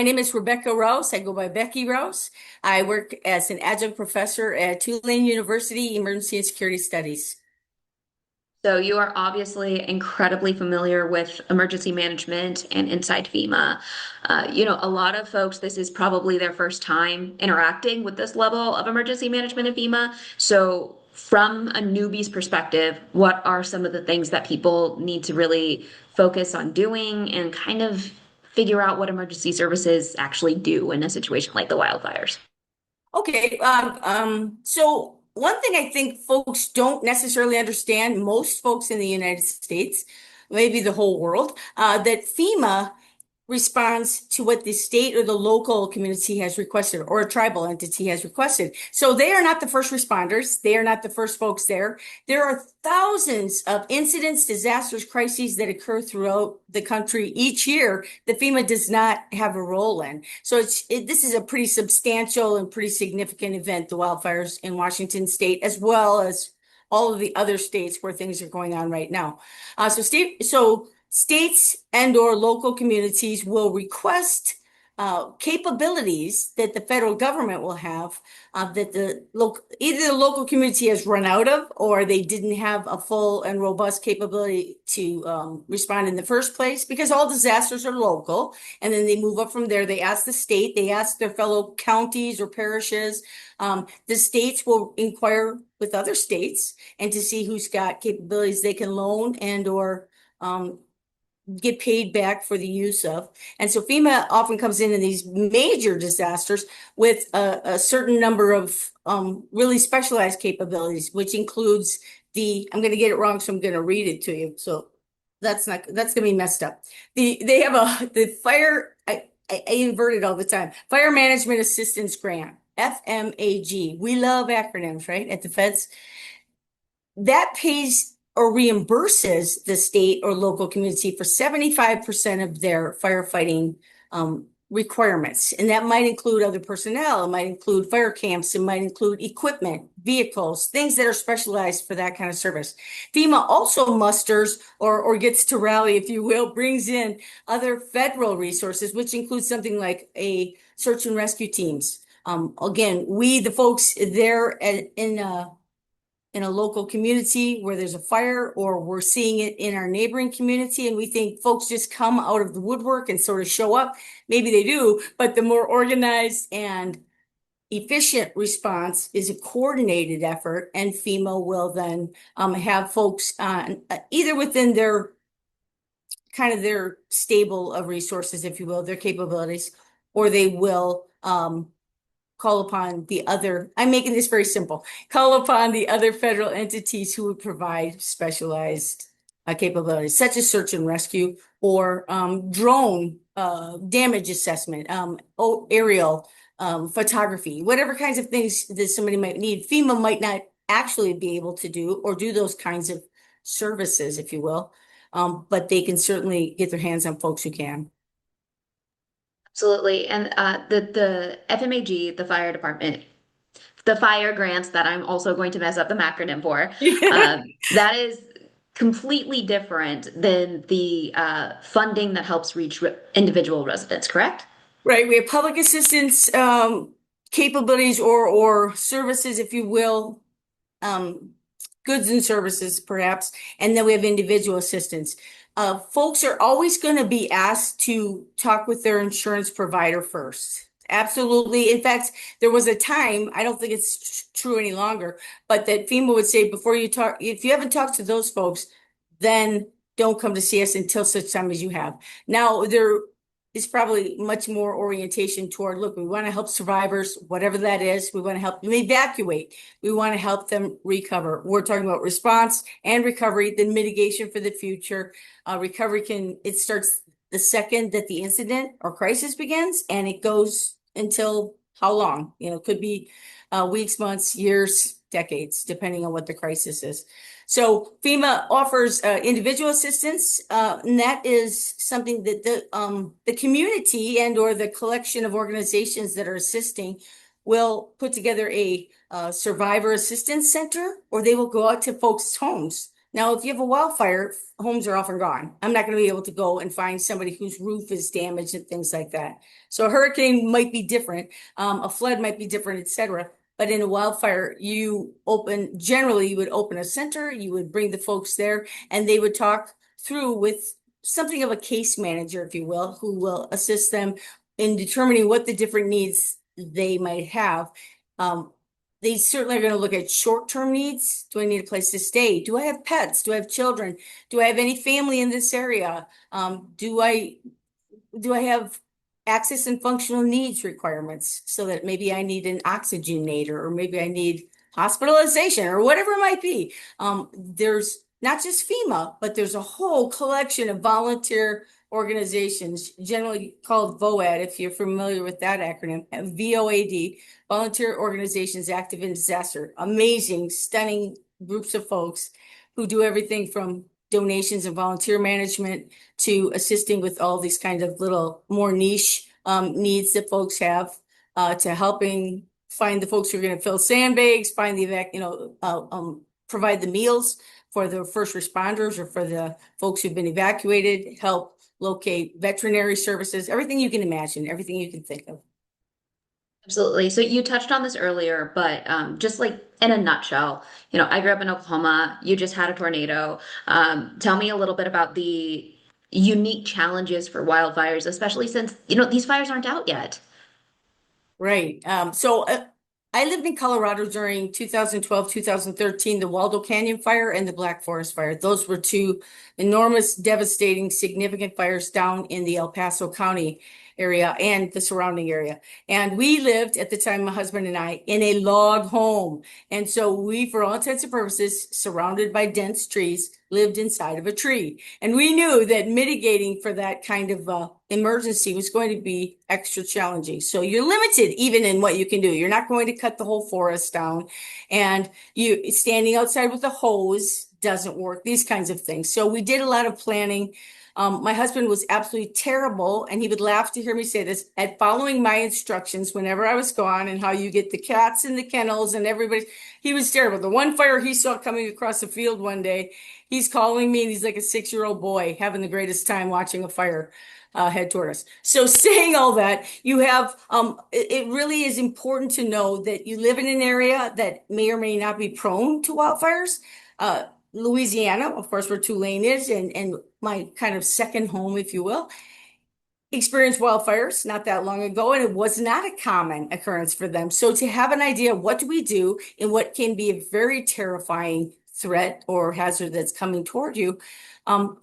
My name is Rebecca Rouse. I go by Becky Rouse. I work as an adjunct professor at Tulane University, Emergency and Security Studies. So you are obviously incredibly familiar with emergency management and inside FEMA. A lot of folks, this is probably their first time interacting with this level of emergency management at FEMA. So from a newbie's perspective, what are some of the things that people need to really focus on doing and kind of figure out what emergency services actually do in a situation like the wildfires? Okay, so one thing I think folks don't necessarily understand, most folks in the United States, maybe the whole world, that FEMA responds to what the state or the local community has requested or a tribal entity has requested. So they are not the first responders. They are not the first folks there. There are thousands of incidents, disasters, crises that occur throughout the country each year that FEMA does not have a role in. So this is a pretty substantial and pretty significant event, the wildfires in Washington state, as well as all of the other states where things are going on right now. So states and or local communities will request capabilities that the federal government will have that either the local community has run out of or they didn't have a full and robust capability to respond in the first place because all disasters are local and then they move up from there. They ask the state, they ask their fellow counties or parishes. The states will inquire with other states and to see who's got capabilities they can loan and or get paid back for the use of. And so FEMA often comes in these major disasters with a certain number of really specialized capabilities, which includes I'm going to get it wrong, so I'm going to read it to you. So that's going to be messed up. They have the fire, I invert it all the time, Fire Management Assistance Grant, FMAG. We love acronyms, right? At the feds. That pays or reimburses the state or local community for 75% of their firefighting requirements. And that might include other personnel, it might include fire camps, it might include equipment, vehicles, things that are specialized for that kind of service. FEMA also musters or gets to rally, if you will, brings in other federal resources, which includes something like a search and rescue teams. Again, we, the folks there in a local community where there's a fire, or we're seeing it in our neighboring community, and we think folks just come out of the woodwork and sort of show up. Maybe they do, but the more organized and efficient response is a coordinated effort, and FEMA will then have folks either within their their stable of resources, if you will, their capabilities, or they will call upon I'm making this very simple, call upon the other federal entities who would provide specialized capabilities, such as search and rescue or drone damage assessment, aerial photography, whatever kinds of things that somebody might need. FEMA might not actually be able to do or do those kinds of services, if you will, but they can certainly get their hands on folks who can. Absolutely. And the FMAG, the fire department, the fire grants that I'm also going to mess up the acronym for, that is completely different than the funding that helps reach individual residents, correct? Right. We have public assistance capabilities or services, if you will, um, goods and services, perhaps, and then we have individual assistance. Folks are always going to be asked to talk with their insurance provider first. Absolutely. In fact, there was a time, I don't think it's true any longer, but that FEMA would say before you talk, if you haven't talked to those folks, then don't come to see us until such time as you have. Now, there is probably much more orientation toward, look, we want to help survivors, whatever that is. We want to help them evacuate. We want to help them recover. We're talking about response and recovery, then mitigation for the future. Recovery it starts the second that the incident or crisis begins, and it goes until how long? It could be weeks, months, years, decades, depending on what the crisis is. So FEMA offers individual assistance, and that is something that the community and or the collection of organizations that are assisting will put together a survivor assistance center, or they will go out to folks' homes Now, if you have a wildfire, homes are often gone. I'm not going to be able to go and find somebody whose roof is damaged and things like that. So a hurricane might be different, a flood might be different, etc. But in a wildfire, generally, you would open a center, you would bring the folks there, and they would talk through with something of a case manager, if you will, who will assist them in determining what the different needs they might have. Um, they certainly are going to look at short-term needs. Do I need a place to stay? Do I have pets? Do I have children? Do I have any family in this area? Do I have access and functional needs requirements so that maybe I need an oxygenator or maybe I need hospitalization or whatever it might be. There's not just FEMA, but there's a whole collection of volunteer organizations, generally called VOAD, if you're familiar with that acronym, VOAD, Volunteer Organizations Active in Disaster. Amazing, stunning groups of folks who do everything from donations and volunteer management to assisting with all these kind of little more niche needs that folks have, to helping find the folks who are going to fill sandbags, find provide the meals for the first responders or for the folks who've been evacuated, help locate veterinary services, everything you can imagine, everything you can think of. Absolutely. So you touched on this earlier, but just like in a nutshell, I grew up in Oklahoma. You just had a tornado. Tell me a little bit about the unique challenges for wildfires, especially since, these fires aren't out yet. Right. I lived in Colorado during 2012, 2013, the Waldo Canyon fire and the Black Forest fire. Those were two enormous, devastating, significant fires down in the El Paso County area and the surrounding area. And we lived at the time, my husband and I, in a log home. And so we, for all intents and purposes, surrounded by dense trees, lived inside of a tree. And we knew that mitigating for that kind of emergency was going to be extra challenging. So you're limited even in what you can do. You're not going to cut the whole forest down, and you standing outside with a hose doesn't work, these kinds of things. So we did a lot of planning. My husband was absolutely terrible, and he would laugh to hear me say this, at following my instructions whenever I was gone and how you get the cats in the kennels and everybody. He was terrible. The one fire he saw coming across the field one day, he's calling me and he's like a 6-year-old boy having the greatest time watching a fire head toward us. So saying all that, it really is important to know that you live in an area that may or may not be prone to wildfires. Louisiana, of course, where Tulane is, and my kind of second home, if you will, experienced wildfires not that long ago, and it was not a common occurrence for them. So to have an idea of what do we do in what can be a very terrifying threat or hazard that's coming toward you,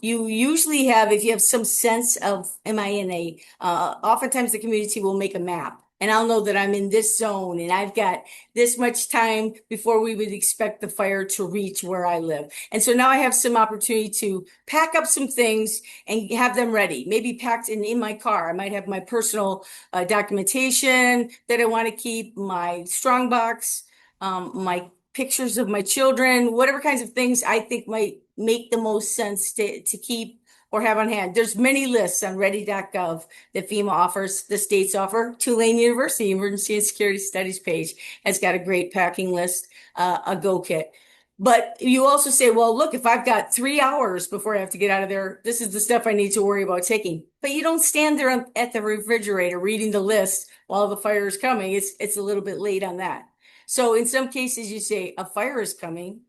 you usually have, if you have some sense of, am I in oftentimes the community will make a map. And I'll know that I'm in this zone and I've got this much time before we would expect the fire to reach where I live. And so now I have some opportunity to pack up some things and have them ready, maybe packed in my car. I might have my personal documentation that I want to keep, my strong box, my pictures of my children, whatever kinds of things I think might make the most sense to keep or have on hand. There's many lists on ready.gov that FEMA offers, the states offer. Tulane University Emergency and Security Studies page has got a great packing list, a go kit. But you also say, well, look, if I've got 3 hours before I have to get out of there, this is the stuff I need to worry about taking. But you don't stand there at the refrigerator reading the list while the fire is coming. It's a little bit late on that. So in some cases, you say a fire is coming.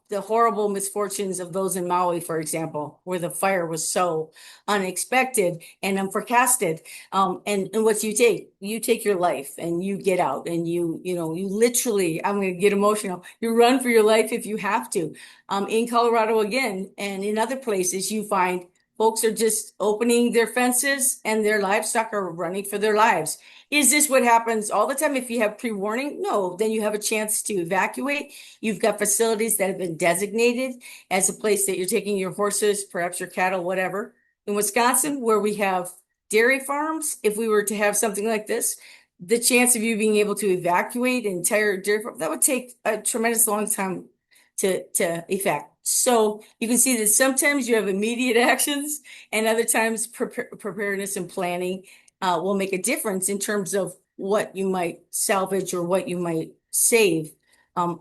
The horrible misfortunes of those in Maui, for example, where the fire was so unexpected and unforecasted. And what you take? You take your life and you get out and you literally, I'm going to get emotional. You run for your life if you have to. In Colorado again, and in other places, you find folks are just opening their fences and their livestock are running for their lives. Is this what happens all the time if you have pre-warning? No, then you have a chance to evacuate. You've got facilities that have been designated as a place that you're taking your horses, perhaps your cattle, whatever. In Wisconsin, where we have dairy farms, if we were to have something like this, the chance of you being able to evacuate an entire dairy farm, that would take a tremendous long time to effect. So you can see that sometimes you have immediate actions and other times preparedness and planning will make a difference in terms of what you might salvage or what you might save And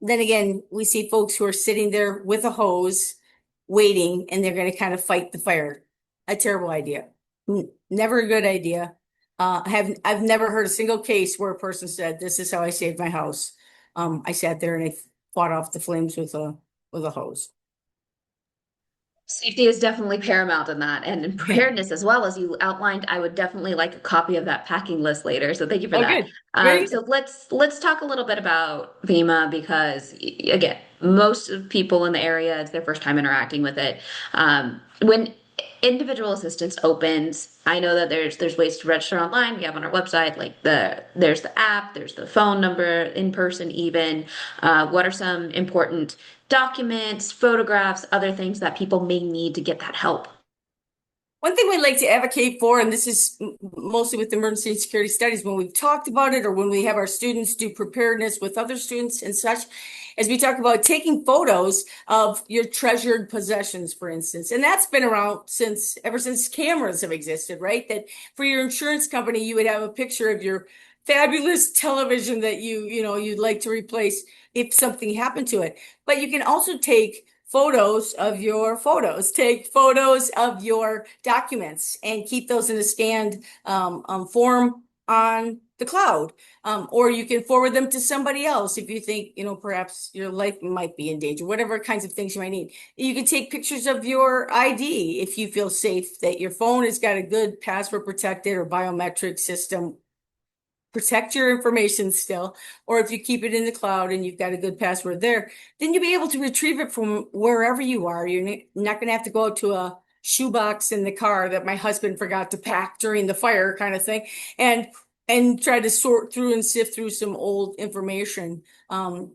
then again, we see folks who are sitting there with a hose, waiting, and they're going to kind of fight the fire. A terrible idea. Never a good idea. I've never heard a single case where a person said, "This is how I saved my house." I sat there and I fought off the flames with a hose. Safety is definitely paramount in that, and in Yeah. preparedness as well as you outlined. I would definitely like a copy of that packing list later. So thank you for Oh, that. good. Very So good. let's talk a little bit about FEMA because again, most of people in the area, it's their first time interacting with it. When individual assistance opens, I know that there's ways to register online. We have on our website like there's the app, there's the phone number, in person even. What are some important documents, photographs, other things that people may need to get that help? One thing we like to advocate for, and this is mostly with emergency and security studies, when we've talked about it or when we have our students do preparedness with other students and such, as we talk about taking photos of your treasured possessions, for instance. And that's been around ever since cameras have existed, right? That for your insurance company, you would have a picture of your fabulous television that you'd like to replace if something happened to it. But you can also take photos of your photos, take photos of your documents, and keep those in a scanned form on the cloud. Or you can forward them to somebody else if you think, perhaps your life might be in danger, whatever kinds of things you might need. You can take pictures of your ID if you feel safe that your phone has got a good password protected or biometric system protect your information still, or if you keep it in the cloud and you've got a good password there, then you'll be able to retrieve it from wherever you are. You're not going to have to go out to a shoebox in the car that my husband forgot to pack during the fire kind of thing and try to sort through and sift through some old information.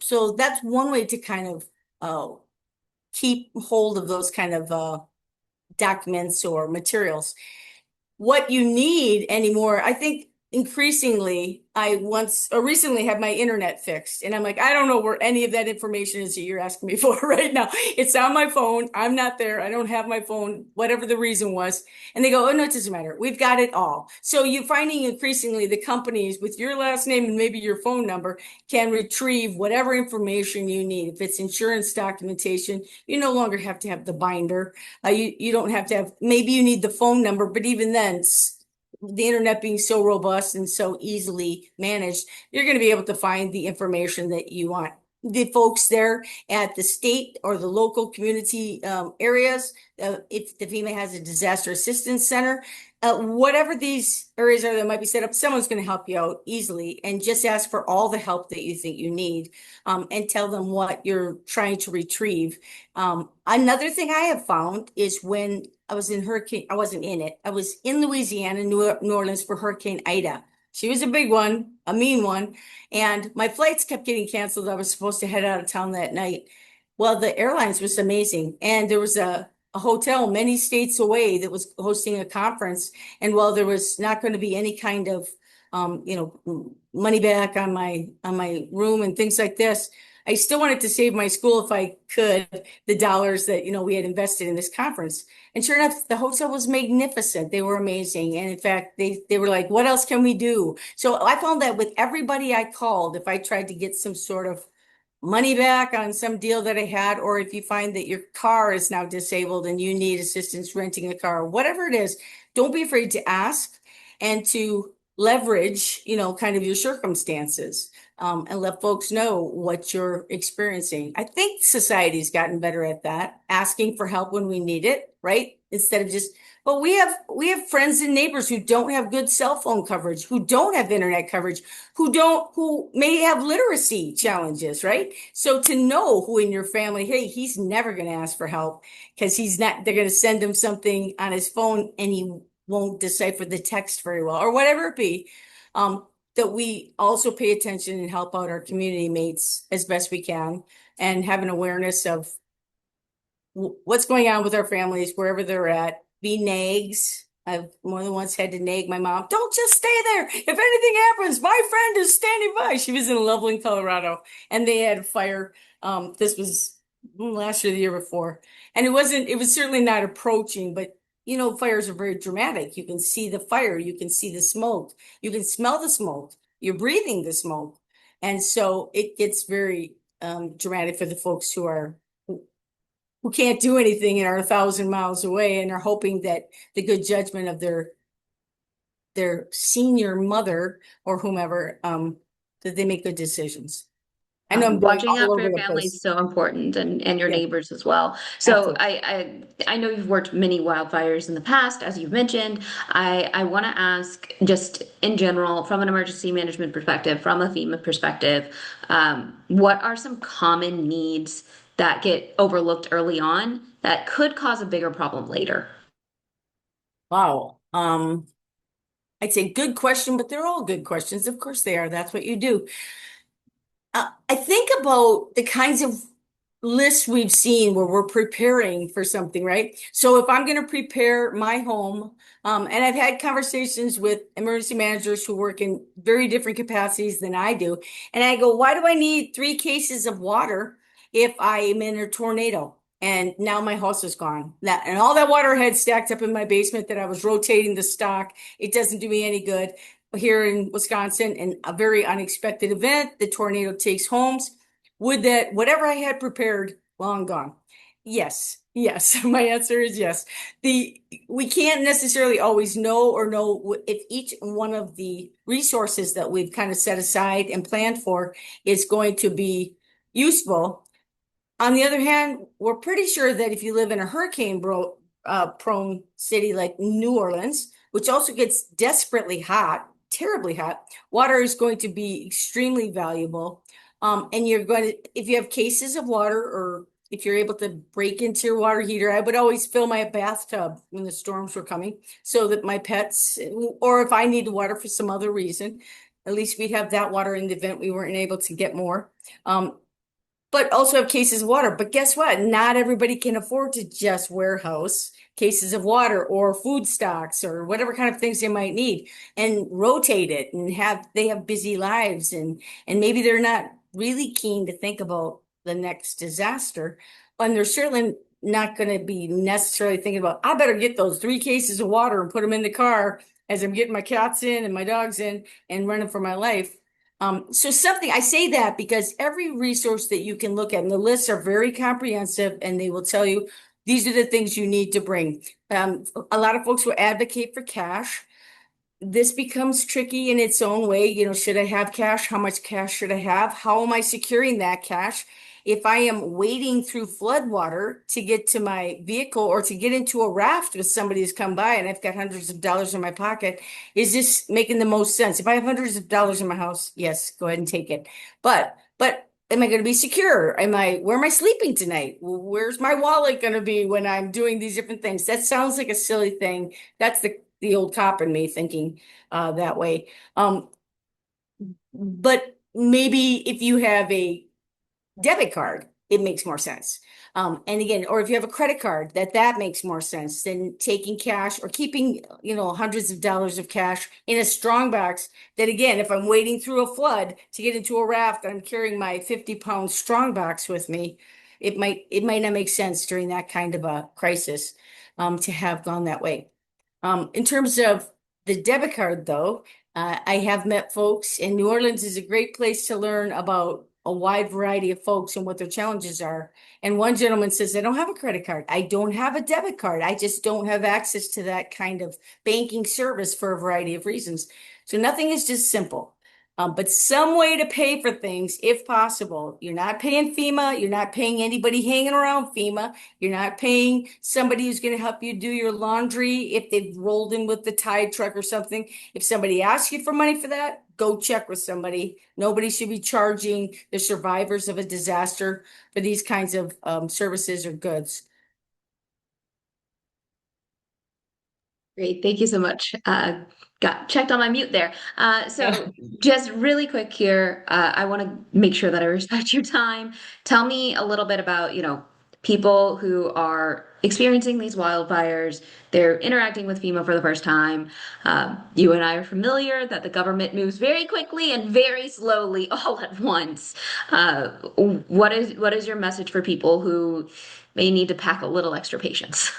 So that's one way to kind of keep hold of those kind of documents or materials. What you need anymore. I think increasingly, I once or recently had my internet fixed, and I'm like, I don't know where any of that information is that you're asking me for right now. It's on my phone. I'm not there. I don't have my phone, whatever the reason was. And they go, oh, no, it doesn't matter. We've got it all. So you're finding increasingly the companies with your last name and maybe your phone number can retrieve whatever information you need. If it's insurance documentation, you no longer have to have the binder. You don't have to have, maybe you need the phone number, but even then, the internet being so robust and so easily managed, you're going to be able to find the information that you want. The folks there at the state or the local community areas, if the FEMA has a disaster assistance center, whatever these areas are that might be set up, someone's going to help you out easily and just ask for all the help that you think you need and tell them what you're trying to retrieve. Another thing I have found is when I was in hurricane, I wasn't in it. I was in Louisiana, New Orleans for Hurricane Ida. She was a big one, a mean one, and my flights kept getting canceled. I was supposed to head out of town that night. Well, the airlines was amazing, and there was a hotel many states away that was hosting a conference. And while there was not going to be any kind of money back on my room and things like this, I still wanted to save my school if I could, the dollars that we had invested in this conference. And sure enough, the hotel was magnificent. They were amazing. And in fact, they were like, what else can we do? So I found that with everybody I called, if I tried to get some sort of money back on some deal that I had, or if you find that your car is now disabled and you need assistance renting a car, whatever it is, don't be afraid to ask and to leverage, kind of your circumstances, and let folks know what you're experiencing. I think society's gotten better at that, asking for help when we need it, right? Instead of just, well, we have friends and neighbors who don't have good cell phone coverage, who don't have internet coverage, who may have literacy challenges, right? So to know who in your family, hey, he's never going to ask for help because they're going to send him something on his phone and he won't decipher the text very well or whatever it be. That we also pay attention and help out our community mates as best we can and have an awareness of what's going on with our families, wherever they're at. Be nags. I've more than once had to nag my mom. Don't just stay there. If anything happens, my friend is standing by. She was in Loveland, Colorado, and they had a fire. This was last year, the year before. And it was certainly not approaching, but fires are very dramatic. You can see the fire, you can see the smoke, you can smell the smoke, you're breathing the smoke. And so it gets very dramatic for the folks who can't do anything and are 1,000 miles away and are hoping that the good judgment of their senior mother or whomever, that they make good decisions. I know I'm going Watching all out for over your the family place. is so important, and your Yeah, neighbors as well. So absolutely. I know you've worked many wildfires in the past, as you've mentioned. I want to ask, just in general, from an emergency management perspective, from a FEMA perspective, what are some common needs that get overlooked early on that could cause a bigger problem later? Wow. I'd say good question, but they're all good questions. Of course they are. That's what you do. I think about the kinds of lists we've seen where we're preparing for something, right? So if I'm going to prepare my home, and I've had conversations with emergency managers who work in very different capacities than I do, and I go, why do I need 3 cases of water if I am in a tornado? And now my house is gone. That and all that water had stacked up in my basement that I was rotating the stock. It doesn't do me any good here in Wisconsin, and a very unexpected event, the tornado takes homes. Would that whatever I had prepared long gone? Yes, yes. My answer is yes. The We can't necessarily always know if each one of the resources that we've kind of set aside and planned for is going to be useful. On the other hand, we're pretty sure that if you live in a prone city like New Orleans, which also gets desperately hot, terribly hot, water is going to be extremely valuable. And you're going to, if you have cases of water or if you're able to break into your water heater, I would always fill my bathtub when the storms were coming so that my pets, or if I need water for some other reason, at least we'd have that water in the event we weren't able to get more. But also have cases of water. But guess what? Not everybody can afford to just warehouse cases of water or food stocks or whatever kind of things they might need and rotate it and they have busy lives and maybe they're not really keen to think about the next disaster. And they're certainly not going to be necessarily thinking about, I better get those 3 cases of water and put them in the car as I'm getting my cats in and my dogs in and running for my life. So something I say that because every resource that you can look at, and the lists are very comprehensive, and they will tell you these are the things you need to bring. A lot of folks will advocate for cash. This becomes tricky in its own way. Should I have cash? How much cash should I have? How am I securing that cash? If I am wading through floodwater to get to my vehicle or to get into a raft with somebody who's come by and I've got hundreds of dollars in my pocket, is this making the most sense? If I have hundreds of dollars in my house, yes, go ahead and take it. But am I going to be secure? Where am I sleeping tonight? Where's my wallet going to be when I'm doing these different things? That sounds like a silly thing. That's the old cop in me thinking that way. But maybe if you have a debit card, it makes more sense. And again, or if you have a credit card, that makes more sense than taking cash or keeping, hundreds of dollars of cash in a strong box. That again, if I'm wading through a flood to get into a raft, I'm carrying my 50-pound strong box with me. It might not make sense during that kind of a crisis, to have gone that way. In terms of the debit card, though, I have met folks, and New Orleans is a great place to learn about a wide variety of folks and what their challenges are. And one gentleman says, I don't have a credit card. I don't have a debit card. I just don't have access to that kind of banking service for a variety of reasons. So nothing is just simple. But some way to pay for things, if possible. You're not paying FEMA. You're not paying anybody hanging around FEMA. You're not paying somebody who's going to help you do your laundry if they've rolled in with the Tide truck or something. If somebody asks you for money for that, go check with somebody. Nobody should be charging the survivors of a disaster for these kinds of services or goods. Great, thank you so much. Got checked on my mute there. Yeah. So just really quick here, I want to make sure that I respect your time. Tell me a little bit about, people who are experiencing these wildfires. They're interacting with FEMA for the first time. You and I are familiar that the government moves very quickly and very slowly all at once. What is your message for people who may need to pack a little extra patience?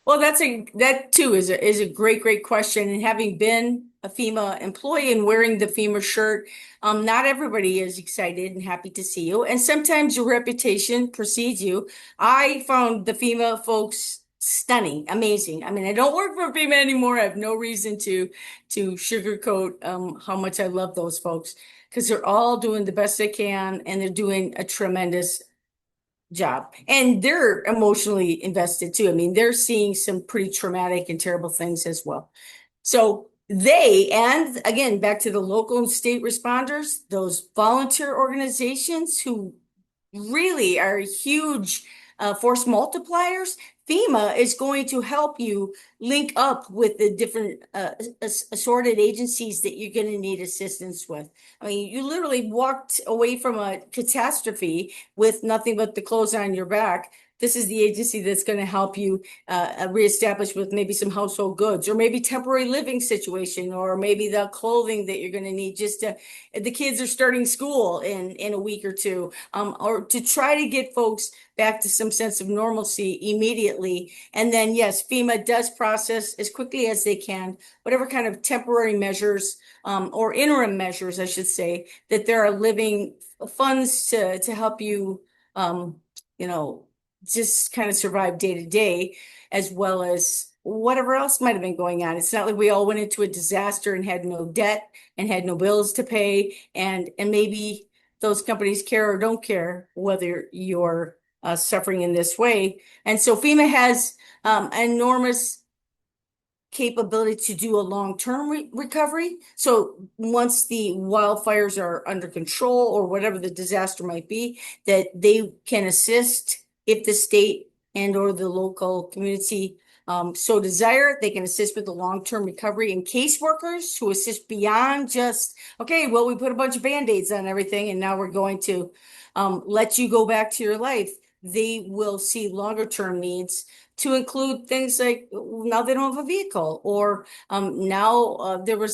Well, that too is a great question. And having been a FEMA employee and wearing the FEMA shirt, not everybody is excited and happy to see you. And sometimes your reputation precedes you. I found the FEMA folks stunning, amazing. I mean, I don't work for FEMA anymore. I have no reason to sugarcoat how much I love those folks because they're all doing the best they can and they're doing a tremendous job. And they're emotionally invested too. I mean, they're seeing some pretty traumatic and terrible things as well. So they, and again, back to the local and state responders, those volunteer organizations who really are huge force multipliers. FEMA is going to help you link up with the different assorted agencies that you're going to need assistance with. I mean, you literally walked away from a catastrophe with nothing but the clothes on your back. This is the agency that's going to help you reestablish with maybe some household goods or maybe temporary living situation or maybe the clothing that you're going to need just to, the kids are starting school in a week or two, or to try to get folks back to some sense of normalcy immediately. And then, yes, FEMA does process as quickly as they can, whatever kind of temporary measures or interim measures, I should say, that there are living funds to help you, you know, just kind of survive day to day, as well as whatever else might have been going on. It's not like we all went into a disaster and had no debt and had no bills to pay, and maybe those companies care or don't care whether you're suffering in this way. And so FEMA has enormous capability to do a long-term recovery. So once the wildfires are under control or whatever the disaster might be, that they can assist if the state and or the local community so desire. They can assist with the long-term recovery and caseworkers who assist beyond just, okay, well, we put a bunch of Band-Aids on everything and now we're going to let you go back to your life. They will see longer term needs to include things like now they don't have a vehicle or now they were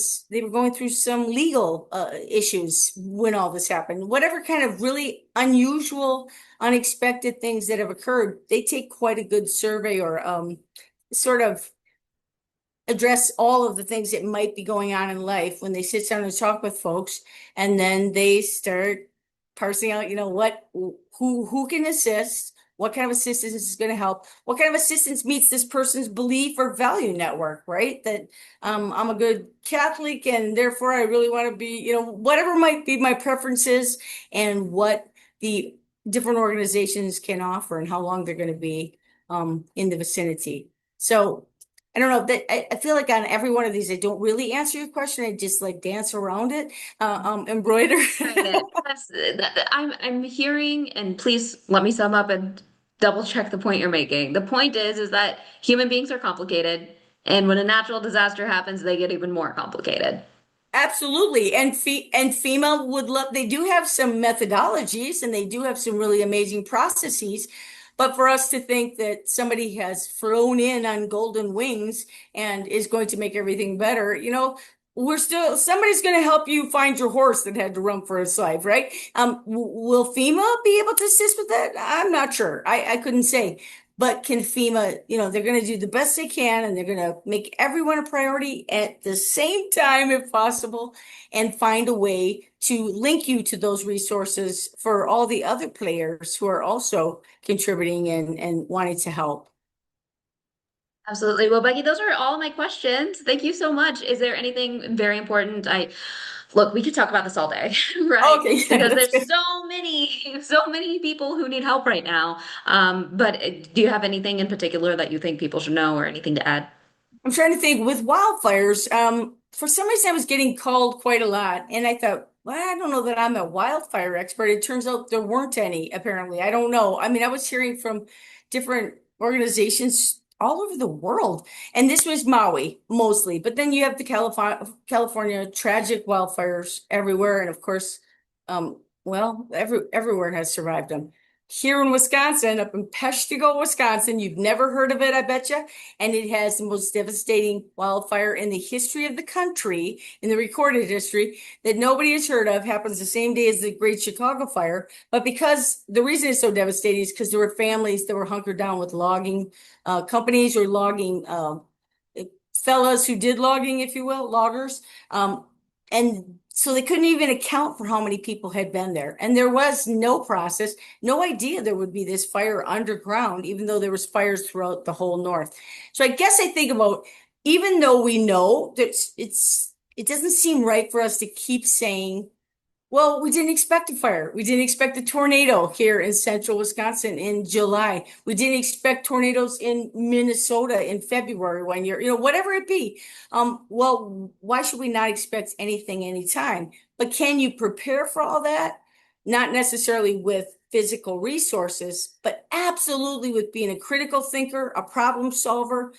going through some legal issues when all this happened. Whatever kind of really unusual, unexpected things that have occurred, they take quite a good survey or sort of address all of the things that might be going on in life when they sit down and talk with folks, and then they start parsing out, what, who can assist, what kind of assistance is going to help, what kind of assistance meets this person's belief or value network, right? That I'm a good Catholic and therefore I really want to be, whatever might be my preferences and what the different organizations can offer and how long they're going to be in the vicinity. So I don't know that I feel like on every one of these, I don't really answer your question. I just like dance around it, embroider. Right. I'm hearing, and please let me sum up and double check the point you're making. The point is that human beings are complicated, and when a natural disaster happens, they get even more complicated. Absolutely. And FEMA would love, they do have some methodologies and they do have some really amazing processes. But for us to think that somebody has flown in on golden wings and is going to make everything better, somebody's going to help you find your horse that had to run for its life, right? Will FEMA be able to assist with that? I'm not sure. I couldn't say. But can FEMA, they're going to do the best they can and they're going to make everyone a priority at the same time, if possible, and find a way to link you to those resources for all the other players who are also contributing and wanting to help. Absolutely. Well, Becky, those are all my questions. Thank you so much. Is there anything very important? Look, we could talk about this all day, right? Okay, yeah, Because that's there's good. so many people who need help right now. But do you have anything in particular that you think people should know or anything to add? I'm trying to think with wildfires. For some reason, I was getting called quite a lot, and I thought, well, I don't know that I'm a wildfire expert. It turns out there weren't any, apparently. I don't know. I mean, I was hearing from different organizations all over the world, and this was Maui mostly. But then you have the California tragic wildfires everywhere, and of course, everywhere has survived them. Here in Wisconsin, up in Peshtigo, Wisconsin, you've never heard of it, I bet you. And it has the most devastating wildfire in the history of the country, in the recorded history, that nobody has heard of. Happens the same day as the Great Chicago Fire. But because the reason it's so devastating is because there were families that were hunkered down with logging companies or logging fellas who did logging, if you will, loggers. Um, and so they couldn't even account for how many people had been there. And there was no process, no idea there would be this fire underground, even though there was fires throughout the whole north. So I guess I think about, even though we know that it doesn't seem right for us to keep saying, well, we didn't expect a fire. We didn't expect a tornado here in central Wisconsin in July. We didn't expect tornadoes in Minnesota in February 1 year, whatever it be. Well, why should we not expect anything anytime? But can you prepare for all that? Not necessarily with physical resources, but absolutely with being a critical thinker, a problem solver,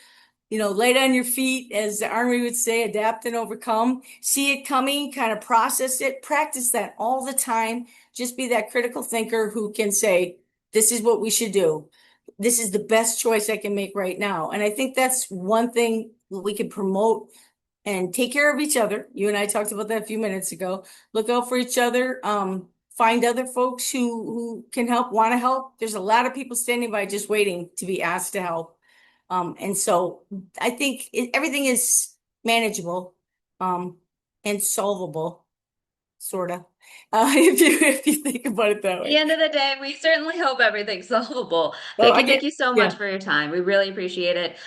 light on your feet, as the Army would say, adapt and overcome. See it coming, kind of process it, practice that all the time. Just be that critical thinker who can say, this is what we should do. This is the best choice I can make right now. And I think that's one thing we can promote and take care of each other. You and I talked about that a few minutes ago. Look out for each other. Find other folks who can help, want to help. There's a lot of people standing by just waiting to be asked to help. And so I think everything is manageable, and solvable, sort of, if you think about it that At way. the end of the day, we certainly hope everything's solvable. Well, I Becky, get, thank you so much yeah. for your time. We really appreciate it.